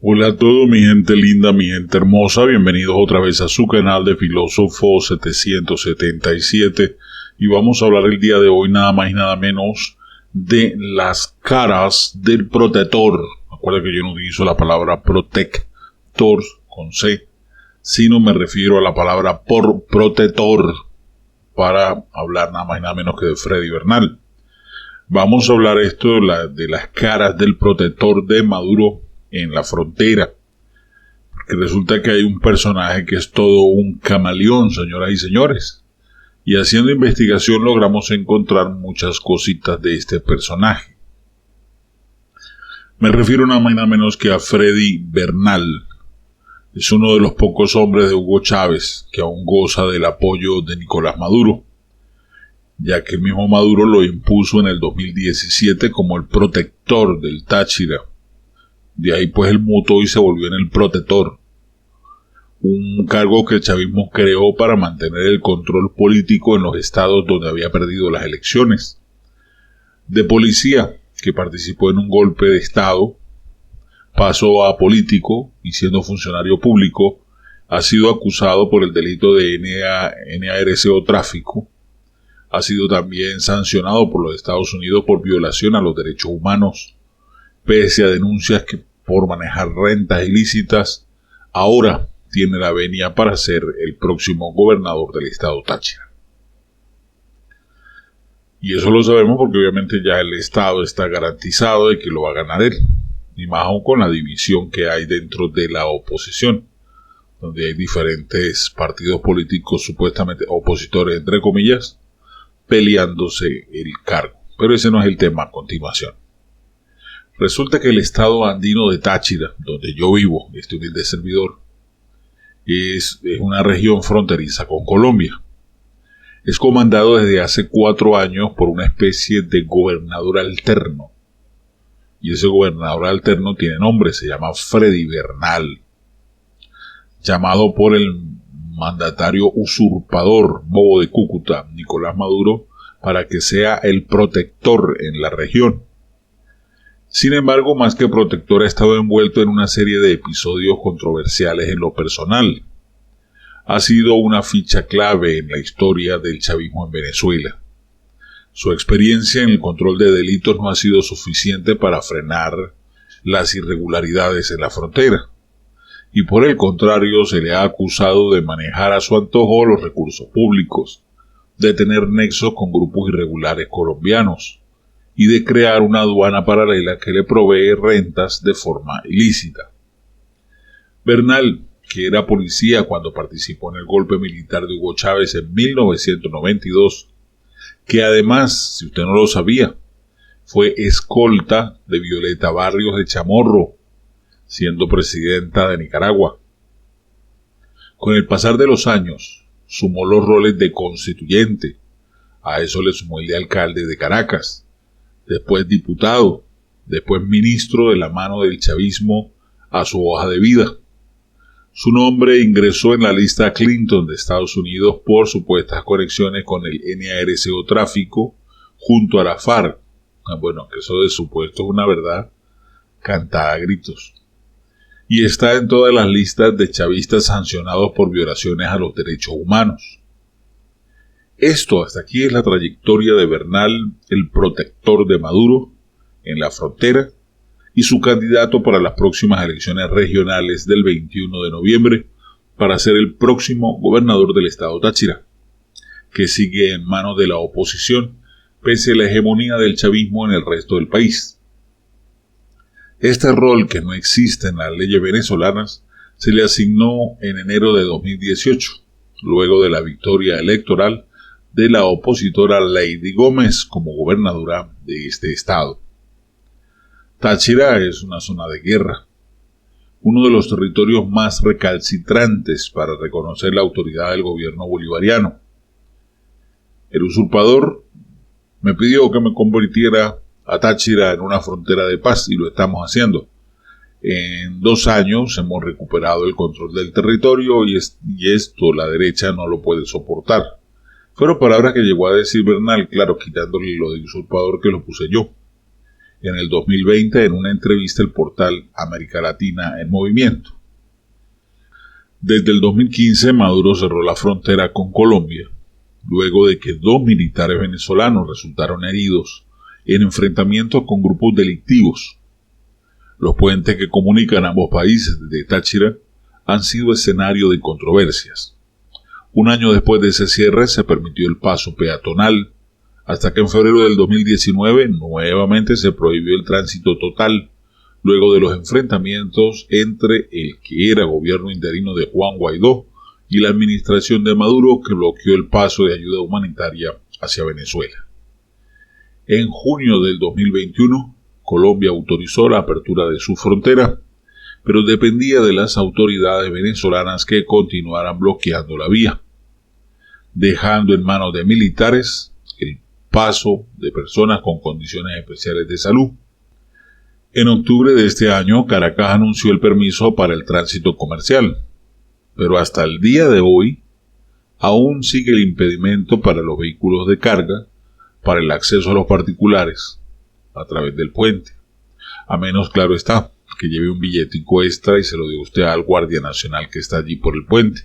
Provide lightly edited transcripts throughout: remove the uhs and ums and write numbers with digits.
Hola a todos, mi gente linda, mi gente hermosa, bienvenidos otra vez a su canal de Filósofo 777 y vamos a hablar el día de hoy nada más y nada menos de las caras del protector. Recuerda que yo no utilizo la palabra protector con C, sino me refiero a la palabra por protector para hablar nada más y nada menos que de Freddy Bernal. Vamos a hablar de las caras del protector de Maduro en la frontera, porque resulta que hay un personaje que es todo un camaleón, señoras y señores, y haciendo investigación logramos encontrar muchas cositas de este personaje. Me refiero nada más y nada menos que a Freddy Bernal. Es uno de los pocos hombres de Hugo Chávez que aún goza del apoyo de Nicolás Maduro, ya que el mismo Maduro lo impuso en el 2017 como el protector del Táchira. De ahí pues él mutó y se volvió en el protector, un cargo que el chavismo creó para mantener el control político en los estados donde había perdido las elecciones. De policía, que participó en un golpe de estado, pasó a político y siendo funcionario público, ha sido acusado por el delito de NARCO tráfico, ha sido también sancionado por los Estados Unidos por violación a los derechos humanos, pese a denuncias que por manejar rentas ilícitas, ahora tiene la venia para ser el próximo gobernador del estado Táchira. Y eso lo sabemos porque obviamente ya el estado está garantizado de que lo va a ganar él, y más aún con la división que hay dentro de la oposición, donde hay diferentes partidos políticos supuestamente opositores, entre comillas, peleándose el cargo. Pero ese no es el tema a continuación. Resulta que el estado andino de Táchira, donde yo vivo, este humilde servidor, es una región fronteriza con Colombia. Es comandado desde hace 4 años por una especie de gobernador alterno. Y ese gobernador alterno tiene nombre, se llama Freddy Bernal, llamado por el mandatario usurpador bobo de Cúcuta, Nicolás Maduro, para que sea el protector en la región. Sin embargo, más que protector, ha estado envuelto en una serie de episodios controversiales en lo personal. Ha sido una ficha clave en la historia del chavismo en Venezuela. Su experiencia en el control de delitos no ha sido suficiente para frenar las irregularidades en la frontera, y por el contrario se le ha acusado de manejar a su antojo los recursos públicos, de tener nexos con grupos irregulares colombianos, y de crear una aduana paralela que le provee rentas de forma ilícita. Bernal, que era policía cuando participó en el golpe militar de Hugo Chávez en 1992, que además, si usted no lo sabía, fue escolta de Violeta Barrios de Chamorro, siendo presidenta de Nicaragua. Con el pasar de los años, sumó los roles de constituyente, a eso le sumó el de alcalde de Caracas, después diputado, después ministro de la mano del chavismo a su hoja de vida. Su nombre ingresó en la lista Clinton de Estados Unidos por supuestas conexiones con el NARCO tráfico junto a la FARC. Bueno, que eso de supuesto es una verdad cantada a gritos. Y está en todas las listas de chavistas sancionados por violaciones a los derechos humanos. Esto hasta aquí es la trayectoria de Bernal, el protector de Maduro, en la frontera, y su candidato para las próximas elecciones regionales del 21 de noviembre para ser el próximo gobernador del estado Táchira, que sigue en manos de la oposición pese a la hegemonía del chavismo en el resto del país. Este rol, que no existe en las leyes venezolanas, se le asignó en enero de 2018, luego de la victoria electoral de la opositora Lady Gómez como gobernadora de este estado. Táchira es una zona de guerra, uno de los territorios más recalcitrantes para reconocer la autoridad del gobierno bolivariano. El usurpador me pidió que me convirtiera a Táchira en una frontera de paz y lo estamos haciendo. En 2 años hemos recuperado el control del territorio y esto la derecha no lo puede soportar. Fueron palabras que llegó a decir Bernal, claro, quitándole lo de usurpador que lo puse yo. en el 2020 en una entrevista al portal América Latina en Movimiento. Desde el 2015 Maduro cerró la frontera con Colombia, luego de que 2 militares venezolanos resultaron heridos en enfrentamientos con grupos delictivos. Los puentes que comunican ambos países desde Táchira han sido escenario de controversias. Un año después de ese cierre se permitió el paso peatonal, hasta que en febrero del 2019 nuevamente se prohibió el tránsito total, luego de los enfrentamientos entre el que era gobierno interino de Juan Guaidó y la administración de Maduro, que bloqueó el paso de ayuda humanitaria hacia Venezuela. En junio del 2021, Colombia autorizó la apertura de su frontera, pero dependía de las autoridades venezolanas que continuaran bloqueando la vía, dejando en manos de militares el paso de personas con condiciones especiales de salud. En octubre de este año, Caracas anunció el permiso para el tránsito comercial, pero hasta el día de hoy aún sigue el impedimento para los vehículos de carga para el acceso a los particulares a través del puente, a menos, claro está, que lleve un billetico extra y se lo dé usted al guardia nacional que está allí por el puente.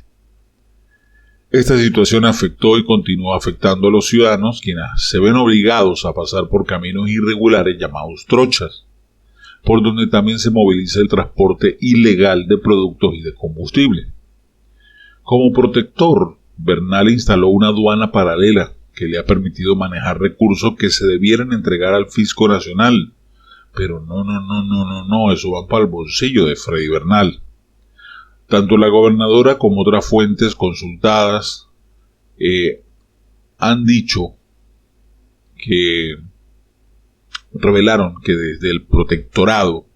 Esta situación afectó y continúa afectando a los ciudadanos, quienes se ven obligados a pasar por caminos irregulares llamados trochas, por donde también se moviliza el transporte ilegal de productos y de combustible. Como protector, Bernal instaló una aduana paralela que le ha permitido manejar recursos que se debieran entregar al Fisco Nacional. Pero no, eso va para el bolsillo de Freddy Bernal. Tanto la gobernadora como otras fuentes consultadas han dicho que revelaron que desde el protectorado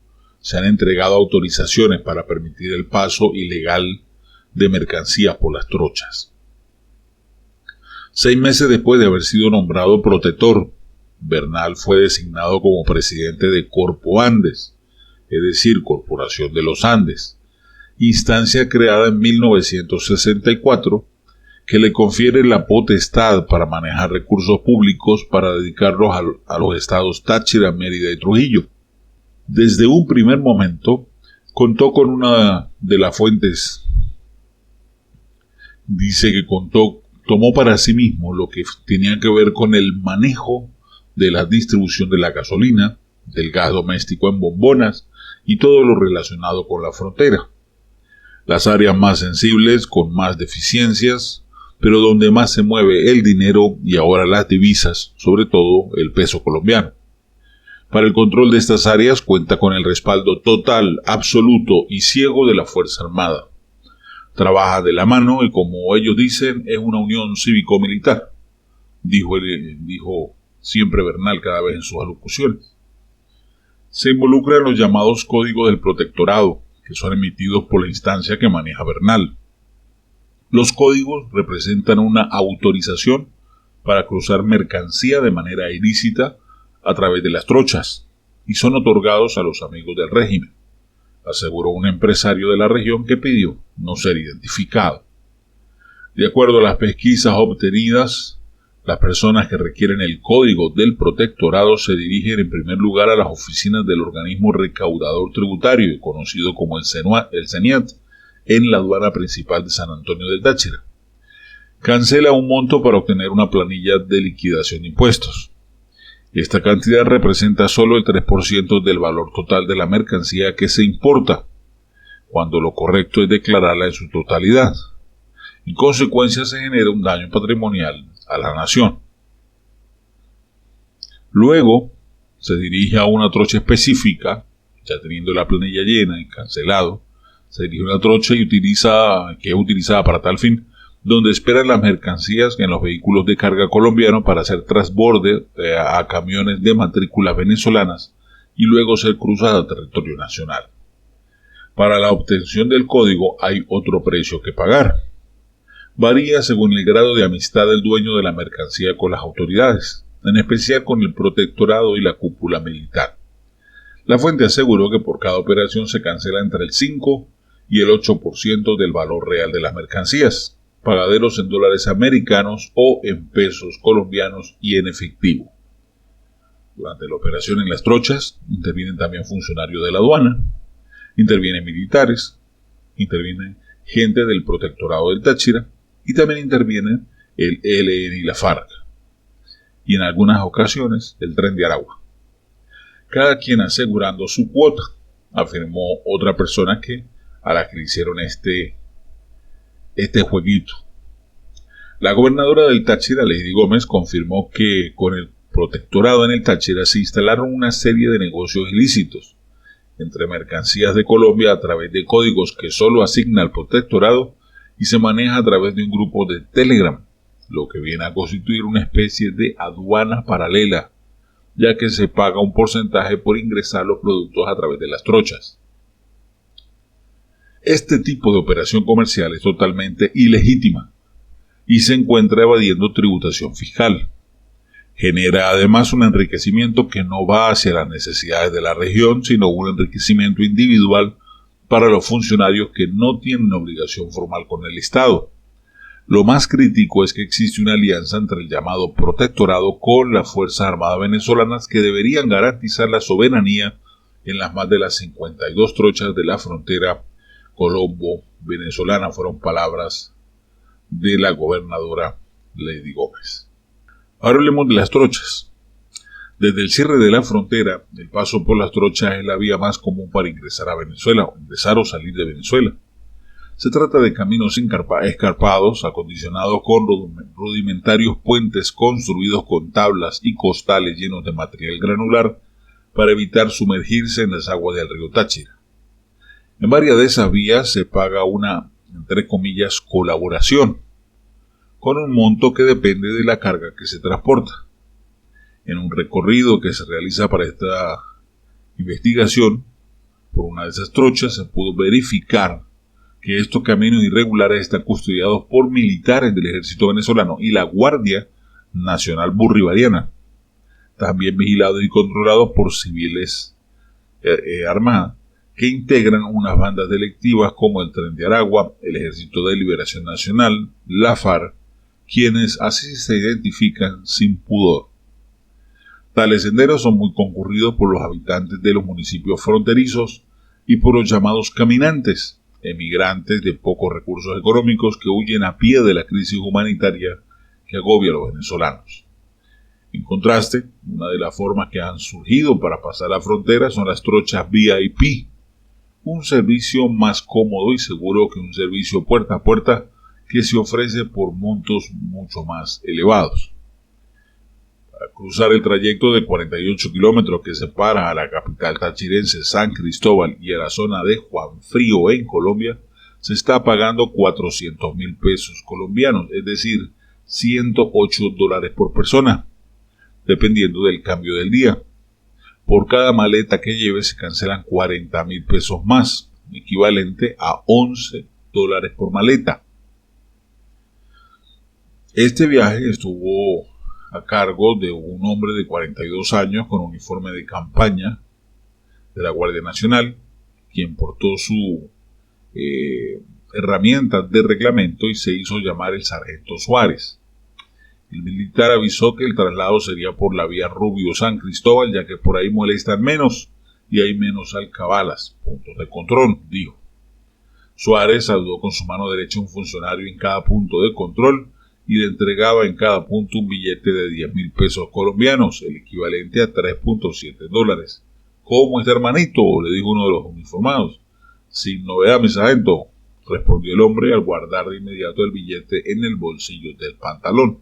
se han entregado autorizaciones para permitir el paso ilegal de mercancías por las trochas. 6 meses después de haber sido nombrado protector, Bernal fue designado como presidente de Corpo Andes, es decir, Corporación de los Andes, instancia creada en 1964 que le confiere la potestad para manejar recursos públicos para dedicarlos a los estados Táchira, Mérida y Trujillo. Desde un primer momento contó con una de las fuentes, dice que tomó para sí mismo lo que tenía que ver con el manejo de la distribución de la gasolina, del gas doméstico en bombonas y todo lo relacionado con la frontera. Las áreas más sensibles con más deficiencias, pero donde más se mueve el dinero y ahora las divisas, sobre todo el peso colombiano. Para el control de estas áreas cuenta con el respaldo total, absoluto y ciego de la Fuerza Armada. Trabaja de la mano y, como ellos dicen, es una unión cívico-militar, dijo siempre Bernal cada vez en sus alocuciones. Se involucra en los llamados códigos del protectorado, que son emitidos por la instancia que maneja Bernal. Los códigos representan una autorización para cruzar mercancía de manera ilícita a través de las trochas y son otorgados a los amigos del régimen, aseguró un empresario de la región que pidió no ser identificado. De acuerdo a las pesquisas obtenidas, las personas que requieren el código del protectorado se dirigen en primer lugar a las oficinas del organismo recaudador tributario, conocido como el CENIAT, en la aduana principal de San Antonio del Táchira. Cancela un monto para obtener una planilla de liquidación de impuestos. Esta cantidad representa solo el 3% del valor total de la mercancía que se importa, cuando lo correcto es declararla en su totalidad. En consecuencia, se genera un daño patrimonial a la nación. Luego, se dirige a una trocha específica, ya teniendo la planilla llena y cancelado, se dirige a una trocha que es utilizada para tal fin, donde esperan las mercancías en los vehículos de carga colombianos para hacer transborde a camiones de matrículas venezolanas y luego ser cruzadas a territorio nacional. Para la obtención del código hay otro precio que pagar. Varía según el grado de amistad del dueño de la mercancía con las autoridades, en especial con el protectorado y la cúpula militar. La fuente aseguró que por cada operación se cancela entre el 5 y el 8% del valor real de las mercancías, pagaderos en dólares americanos o en pesos colombianos y en efectivo. Durante la operación en Las Trochas intervienen también funcionarios de la aduana, intervienen militares, intervienen gente del Protectorado del Táchira y también intervienen el ELN y la FARC, y en algunas ocasiones el Tren de Aragua. Cada quien asegurando su cuota, afirmó otra persona a la que le hicieron este jueguito. La gobernadora del Táchira, Lady Gómez, confirmó que con el protectorado en el Táchira se instalaron una serie de negocios ilícitos entre mercancías de Colombia a través de códigos que solo asigna el protectorado y se maneja a través de un grupo de Telegram, lo que viene a constituir una especie de aduana paralela, ya que se paga un porcentaje por ingresar los productos a través de Las Trochas. Este tipo de operación comercial es totalmente ilegítima y se encuentra evadiendo tributación fiscal. Genera además un enriquecimiento que no va hacia las necesidades de la región, sino un enriquecimiento individual para los funcionarios que no tienen obligación formal con el Estado. Lo más crítico es que existe una alianza entre el llamado protectorado con las Fuerzas Armadas venezolanas que deberían garantizar la soberanía en las más de las 52 trochas de la frontera colombo-venezolana, fueron palabras de la gobernadora Lady Gómez. Ahora hablemos de Las Trochas. Desde el cierre de la frontera, el paso por Las Trochas es la vía más común para ingresar a Venezuela, o ingresar o salir de Venezuela. Se trata de caminos escarpados, acondicionados con rudimentarios puentes construidos con tablas y costales llenos de material granular para evitar sumergirse en las aguas del río Táchira. En varias de esas vías se paga una, entre comillas, colaboración, con un monto que depende de la carga que se transporta. En un recorrido que se realiza para esta investigación, por una de esas trochas se pudo verificar que estos caminos irregulares están custodiados por militares del ejército venezolano y la Guardia Nacional Bolivariana, también vigilados y controlados por civiles armados que integran unas bandas delictivas como el Tren de Aragua, el Ejército de Liberación Nacional, la FARC, quienes así se identifican sin pudor. Tales senderos son muy concurridos por los habitantes de los municipios fronterizos y por los llamados caminantes, emigrantes de pocos recursos económicos que huyen a pie de la crisis humanitaria que agobia a los venezolanos. En contraste, una de las formas que han surgido para pasar la frontera son las trochas VIP, un servicio más cómodo y seguro que un servicio puerta a puerta que se ofrece por montos mucho más elevados. Para cruzar el trayecto de 48 kilómetros que separa a la capital tachirense San Cristóbal y a la zona de Juan Frío en Colombia, se está pagando 400.000 pesos colombianos, es decir, $108 por persona, dependiendo del cambio del día. Por cada maleta que lleve se cancelan 40.000 pesos más, equivalente a $11 por maleta. Este viaje estuvo a cargo de un hombre de 42 años con uniforme de campaña de la Guardia Nacional, quien portó su herramienta de reglamento y se hizo llamar el Sargento Suárez. El militar avisó que el traslado sería por la vía Rubio-San Cristóbal, ya que por ahí molestan menos y hay menos alcabalas, puntos de control, dijo. Suárez saludó con su mano derecha a un funcionario en cada punto de control y le entregaba en cada punto un billete de 10.000 pesos colombianos, el equivalente a $3.7. ¿Cómo está, hermanito?, le dijo uno de los uniformados. Sin novedad, mi sargento, respondió el hombre al guardar de inmediato el billete en el bolsillo del pantalón.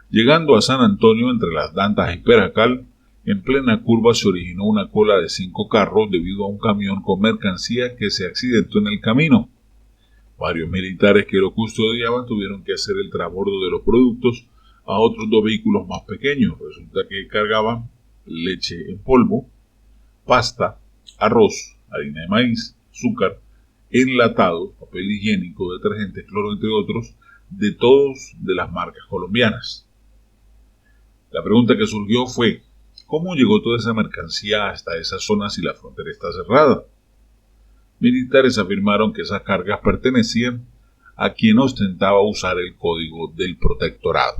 Llegando a San Antonio, entre Las Dantas y Peracal, en plena curva se originó una cola de 5 carros debido a un camión con mercancía que se accidentó en el camino. Varios militares que lo custodiaban tuvieron que hacer el transbordo de los productos a otros 2 vehículos más pequeños. Resulta que cargaban leche en polvo, pasta, arroz, harina de maíz, azúcar, enlatados, papel higiénico, detergente, cloro, entre otros, de todos de las marcas colombianas. La pregunta que surgió fue, ¿cómo llegó toda esa mercancía hasta esa zona si la frontera está cerrada? Militares afirmaron que esas cargas pertenecían a quien ostentaba usar el código del protectorado.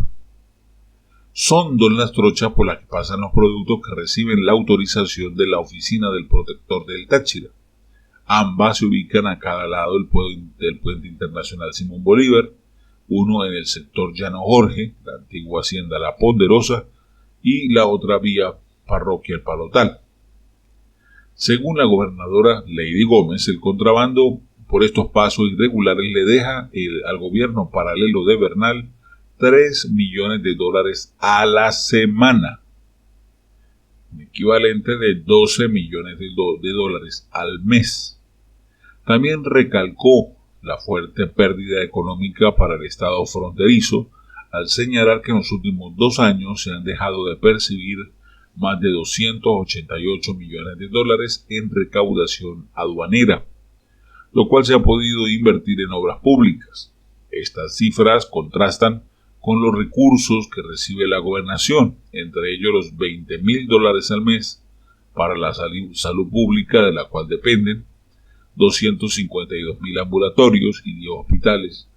Son dos las trochas por las que pasan los productos que reciben la autorización de la Oficina del Protector del Táchira. Ambas se ubican a cada lado del puente internacional Simón Bolívar, uno en el sector Llano Jorge, la antigua hacienda La Ponderosa, y la otra vía Parroquia El Palotal. Según la gobernadora Lady Gómez, el contrabando por estos pasos irregulares le deja al gobierno paralelo de Bernal $3 millones a la semana, equivalente de 12 millones de dólares al mes. También recalcó la fuerte pérdida económica para el Estado fronterizo al señalar que en los últimos 2 años se han dejado de percibir más de 288 millones de dólares en recaudación aduanera, lo cual se ha podido invertir en obras públicas. Estas cifras contrastan con los recursos que recibe la gobernación, entre ellos los $20,000 al mes para la salud pública de la cual dependen 252,000 ambulatorios y 10 hospitales,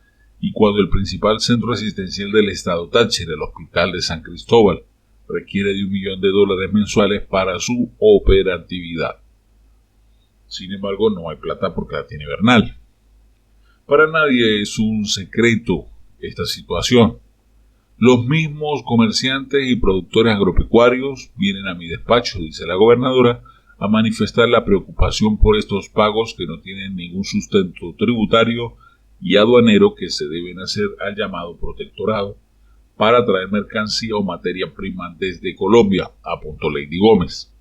y cuando el principal centro asistencial del estado Táchira, el Hospital de San Cristóbal, requiere de $1 millón mensuales para su operatividad. Sin embargo, no hay plata porque la tiene Bernal. Para nadie es un secreto esta situación. Los mismos comerciantes y productores agropecuarios vienen a mi despacho, dice la gobernadora, a manifestar la preocupación por estos pagos que no tienen ningún sustento tributario y aduanero que se deben hacer al llamado protectorado para traer mercancía o materia prima desde Colombia, apuntó Lady Gómez.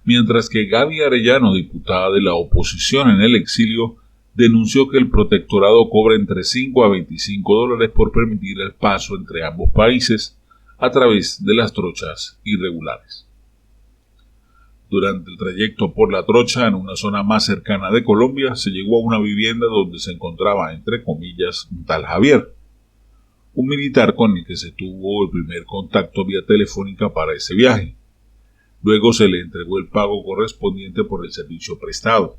Mientras que Gaby Arellano, diputada de la oposición en el exilio, denunció que el protectorado cobra entre $5 a $25 por permitir el paso entre ambos países a través de las trochas irregulares. Durante el trayecto por la trocha, en una zona más cercana de Colombia, se llegó a una vivienda donde se encontraba, entre comillas, un tal Javier, un militar con el que se tuvo el primer contacto vía telefónica para ese viaje. Luego se le entregó el pago correspondiente por el servicio prestado.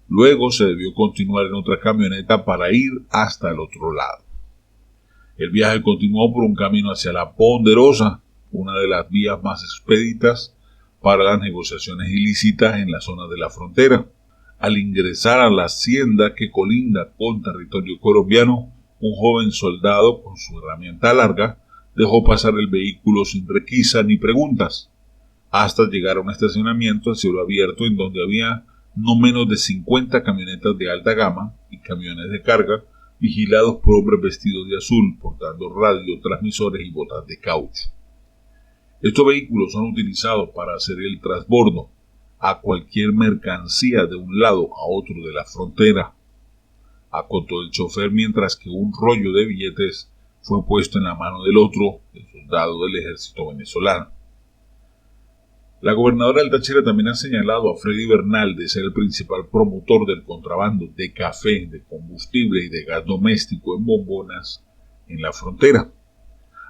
Luego se debió continuar en otra camioneta para ir hasta el otro lado. El viaje continuó por un camino hacia La Ponderosa, una de las vías más expeditas para las negociaciones ilícitas en la zona de la frontera. Al ingresar a la hacienda que colinda con territorio colombiano, un joven soldado con su herramienta larga dejó pasar el vehículo sin requisa ni preguntas, hasta llegar a un estacionamiento a cielo abierto en donde había no menos de 50 camionetas de alta gama y camiones de carga vigilados por hombres vestidos de azul portando radio, transmisores y botas de caucho. Estos vehículos son utilizados para hacer el transbordo a cualquier mercancía de un lado a otro de la frontera, acotó el chofer, mientras que un rollo de billetes fue puesto en la mano del otro, el soldado del ejército venezolano. La gobernadora del Táchira también ha señalado a Freddy Bernal de ser el principal promotor del contrabando de café, de combustible y de gas doméstico en bombonas en la frontera,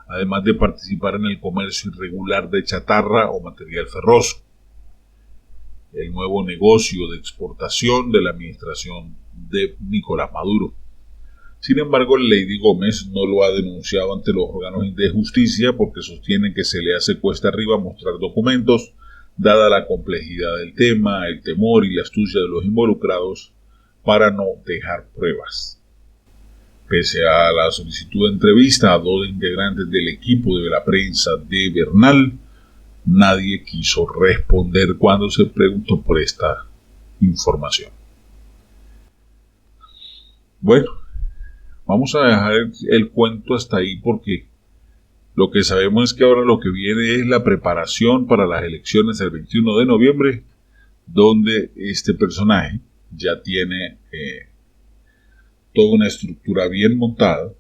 además de participar en el comercio irregular de chatarra o material ferroso, el nuevo negocio de exportación de la administración de Nicolás Maduro. Sin embargo, Lady Gómez no lo ha denunciado ante los órganos de justicia porque sostiene que se le hace cuesta arriba mostrar documentos, dada la complejidad del tema, el temor y la astucia de los involucrados para no dejar pruebas. Pese a la solicitud de entrevista a 2 integrantes del equipo de la prensa de Bernal, nadie quiso responder cuando se preguntó por esta información. Bueno, vamos a dejar el cuento hasta ahí porque lo que sabemos es que ahora lo que viene es la preparación para las elecciones del 21 de noviembre, donde este personaje ya tiene toda una estructura bien montada,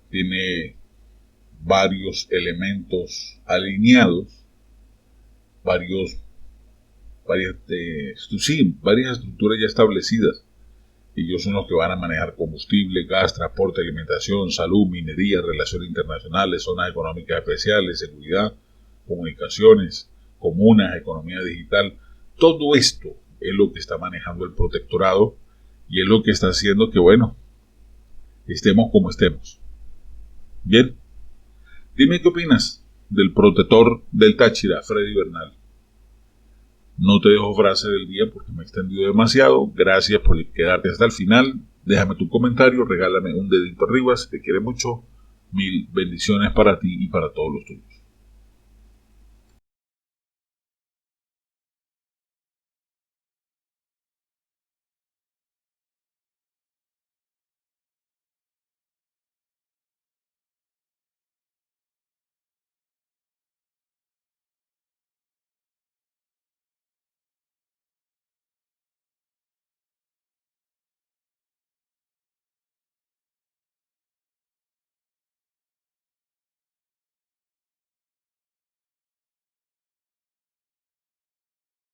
tiene varios elementos alineados, varias estructuras ya establecidas. Ellos son los que van a manejar combustible, gas, transporte, alimentación, salud, minería, relaciones internacionales, zonas económicas especiales, seguridad, comunicaciones, comunas, economía digital. Todo esto es lo que está manejando el protectorado y es lo que está haciendo que, bueno, estemos como estemos. Bien, Dime qué opinas del protector del Táchira, Freddy Bernal. No te dejo frase del día porque me he extendido demasiado. Gracias por quedarte hasta el final. Déjame tu comentario, regálame un dedito arriba si te quiere mucho. Mil bendiciones para ti y para todos los tuyos.